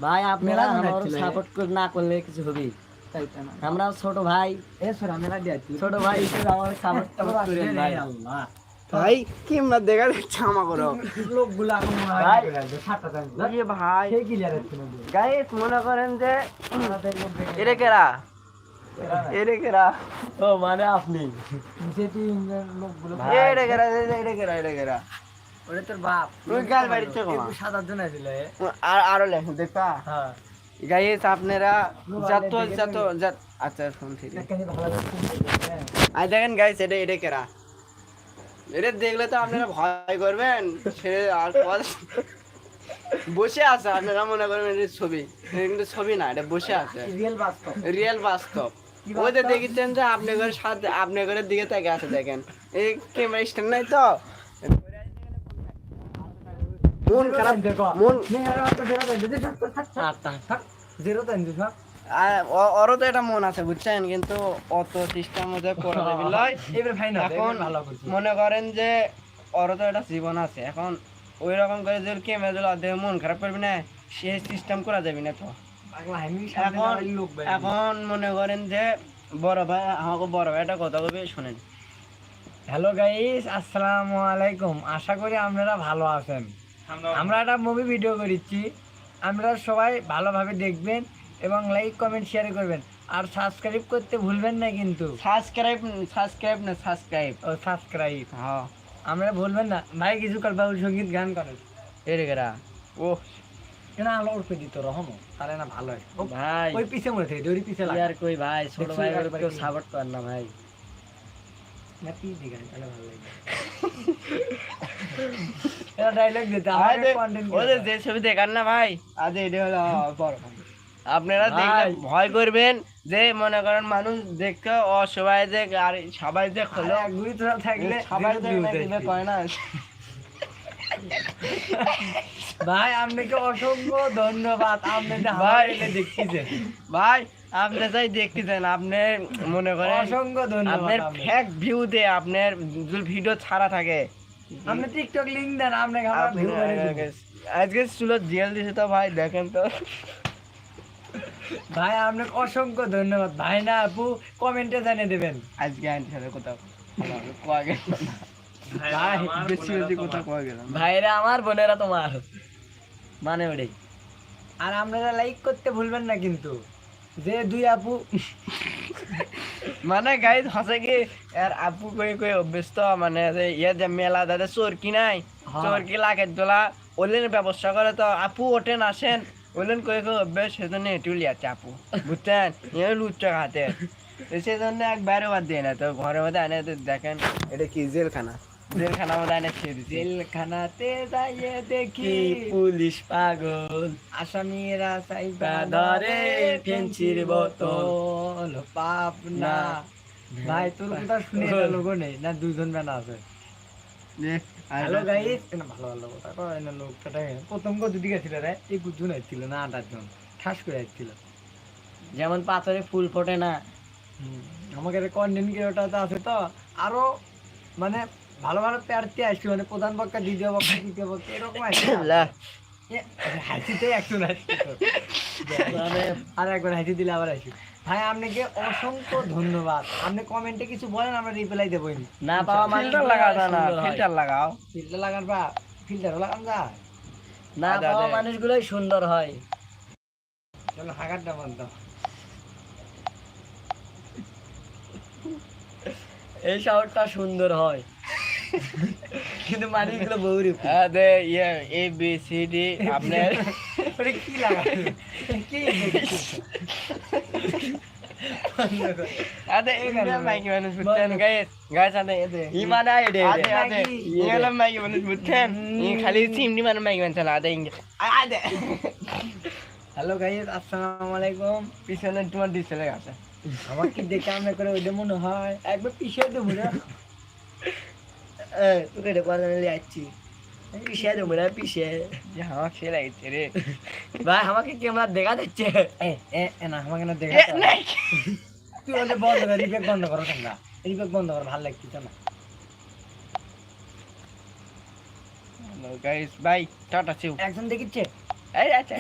ভাই আপনারা আমার সাপোর্ট না করলে কিছু হবে। আমরা ছোট ভাই ছোট ভাই হিসেবে আমার সাপোর্ট করেন ভাই। ভাই কি মত দেখা যাচ্ছে আমা করো লোকগুলা ভাই ভাই গাইস মনে করেন যে এরে কেরা ও মানে আপনি এরে কেরা ওরে তোর বাপ তুই গাল বাড়িতে কমা সাদার জন্য ছিল আরো লেখুন দেখবা হ্যাঁ গাইস আপনারা যত আচ্ছা শুন ঠিক আই দেখেন গাইস এটা কেরা এটা দেখলে তো আপনারা ভয় করবেন সে আর বসে আছে আপনারা মনে করবেন এটা ছবি কিন্তু ছবি না এটা বসে আছে রিয়েল বাস্তব ওই যে দেখেছেন যে আপনাদের সাথে আপনাদের দিকে তাকে আছে দেখেন এই ক্যামেরা স্ট্যান্ড নাই তো মন খারাপ মন ওরও তো এটা মন আছে বুঝছেন কিন্তু অত চেষ্টার মধ্যে করে দেবে লয় এখন মনে করেন যে ওরও তো একটা জীবন আছে এখন ওই রকম করে যে ক্যামেরা দিলে ওদের মন খারাপ করবে না সে সিস্টেম করা যাবে না তো এখন মনে করেন যে বড় ভাই আমাকে বড় ভাই একটা কথা বলবে শোনেন। হ্যালো গাইস, আসসালামু আলাইকুম। আশা করি আপনারা ভালো আছেন। আমরা একটা মুভি ভিডিও করেছি, আপনারা সবাই ভালোভাবে দেখবেন এবং লাইক কমেন্ট শেয়ার করবেন আর সাবস্ক্রাইব করতে ভুলবেন না কিন্তু। সাবস্ক্রাইব ও সাবস্ক্রাইব হ্যাঁ আমরা ভুলবেন না। ভাই কিছু বাউল সঙ্গীত গান করেন এরা ও কেনা আলো উঠে দিত রহম তাহলে না ভালো হয়। ভাই ওই পিছে মরে থেকে ওই পিছে লাগে আর কই ভাই ছোট ভাই কেউ সাপোর্ট করেন না ভাই। না কি দিগান তাহলে ভালো লাগে। এটা ডায়লগ দিতে আমাদের কন্টেন্ট ওদের যে ছবি দেখান না ভাই আজ এটা হলো বড় আপনারা দেখলে ভয় করবেন যে মনে করেন মানুষ দেখতে অসহায় যে আর সবাই যে খোলো গুলি তো থাকলে সবাই দেখবে কয় না। ভাই আপনাকে অসংখ্য ধন্যবাদ। আপনি ভাই দেখতেছেন ভাই আপনি যাই দেখতেছেন আপনি মনে করেন অসংখ্য ধন্যবাদ। আপনার ফেক ভিউ দে আপনার ভিডিও ছাড়া থাকে আপনি টিকটক লিংক দেন আপনাকে আমরা ভিউ করে দেব। আজকে চুলো জেল দিছে তো ভাই দেখেন তো ভাই আপনাকে অসংখ্য ধন্যবাদ। ভাই না আপু কমেন্টে জানিয়ে দেবেন। আজকে আন্টির সাথে কথা কোয়া গেল ভাই বেশি বেশি কথা কোয়া গেল ভাইরা আমার বোনেরা তোমার মানে ওটাই। আর আপনারা লাইক করতে ভুলবেন না কিন্তু। যে দুই আপু মানে গাইজ হসে কি আর আপু কই কই অভ্যস্ত মানে যে ইয়ে যে মেলা দাদা চোরকি নাই চোরকি লাগে দোলা ওলেন ব্যবস্থা করে তো আপু ওঠেন আসেন ওলেন কই কই অভ্যেস সেজন্য এটু লিয়াচ্ছে আপু বুঝছেন ইয়ে লুচ্চ খাতে সেজন্য একবারে বাদ দিয়ে না তো ঘরের মধ্যে আনে দেখেন এটা কি জেলখানার মধ্যে আনে খেয়ে দিচ্ছে জেলখানাতে যাইয়ে দেখি পুলিশ পাগল আসামিরা চাইবা ধরে ফেন্সির বোতল পাপ না। ভাই তোর কথা শুনে লোগো নেই না দুজন বেনা আছে। হ্যালো গাইস না ভালো ভালো কথা কয় না লোকটা পতঙ্গ দুটি গেছিল রে এই গুজন আইছিল না 8 জন ঠাস করে আইছিল। যেমন পাথরে ফুল ফোটে না আমাকে কন্টেন্ট ক্রিয়েটর আছে তো আরো মানে ভালো ভালো প্রার্থী আসছে মানে প্রধান বক্তা দ্বিতীয় বক্তা তৃতীয় বক্তা এরকম আসছে। হাসিতে একজন আসছে আর একবার হাসি দিলে আবার আসি। ভাই আপনাকে অসংখ্য ধন্যবাদ। আপনি কমেন্টে কিছু বলেন আমরা রিপ্লাই দেবো। না পাওয়া ফিল্টার লাগাও না ফিল্টার লাগাও ফিল্টার লাগান বা ফিল্টারও লাগান যা না পাওয়া মানুষগুলোই সুন্দর হয়। চলো হাগারটা বন্ধ। এই শহরটা সুন্দর হয় কিন্তু মানুষগুলো বহুরূপ। আরে ইয়ে এ বি সি ডি আপনার ওরে কি লাগাই কি আরে এগুলা মাইকি মানুষ বুঝছেন গাইস আরে এদে ইমানা এডে আরে এগুলা মাইকি মানুষ বুঝছেন খালি সিমনি মানে মাইকি মানুষ না আদে আদে। হ্যালো গাইস, আসসালামু আলাইকুম। পিছনে তোমার ডিসপ্লে আছে আমাকে দেখে আমরা করে ওইটা মনে হয় একবার পিছিয়ে দেবো না। তোকে এটা কথা নিয়ে আসছি পিছিয়ে দেবো না পিছিয়ে আমার সে লাগছে রে ভাই আমাকে ক্যামেরা দেখা যাচ্ছে না আমাকে না দেখা তুই ওদের বন্ধ কর রিপেক বন্ধ করো তোমরা রিপেক বন্ধ কর ভালো লাগছে না। গাইস বাই টাটা চিউ একজন দেখিচ্ছে এই আচ্ছা